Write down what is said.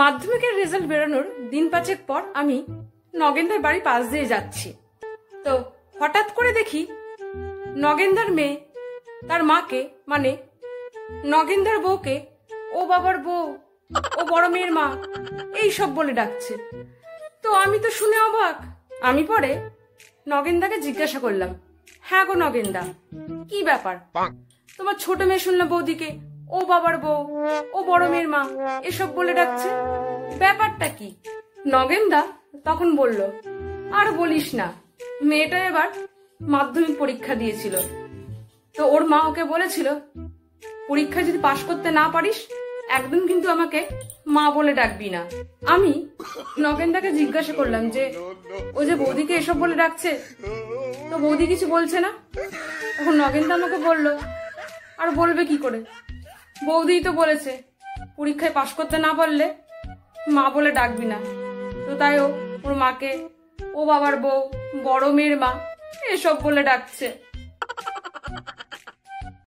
মাধ্যমিকের রেজাল্ট বেরোনোর দিন পাঁচেক পর আমি নগেনদার বাড়ি পাশ দিয়ে যাচ্ছি। তো হঠাৎ করে দেখি নগেনদার মেয়ে তার মাকে, মানে নগেনদার বউকে ও বাবার বউ, ও বড় মেয়ের মা, এই সব বলে ডাকছে। তো আমি তো শুনে অবাক। আমি পরে নগেনদাকে জিজ্ঞাসা করলাম, হ্যাঁ গো নগেনদা, কি ব্যাপার? তোমার ছোট মেয়ে শুনলাম বৌদিকে ও বাবার বউ, ও বড় মেয়ের মা এসব বলে ডাকছে, ব্যাপারটা কি? নগেনদা তখন বলল, আর বলিস না, মেয়েটা এবার মাধ্যমিক পরীক্ষা দিয়েছিল। তো ওর মা ওকে বলেছিল, পরীক্ষায় যদি পাশ করতে না পারিস একদম কিন্তু আমাকে মা বলে ডাকবি না। আমি নগেনদাকে জিজ্ঞাসা করলাম যে ও যে বৌদিকে এসব বলে ডাকছে, তো বৌদি কিছু বলছে না। তখন নগেনদা আমাকে বলল, আর বলবে কি করে, বৌদিই তো বলেছে পরীক্ষায় পাশ করতে না পারলে মা বলে ডাকবি না। তো তাই ওর মাকে ও বাবার বউ, বড় মেয়ের মা এসব বলে ডাকছে।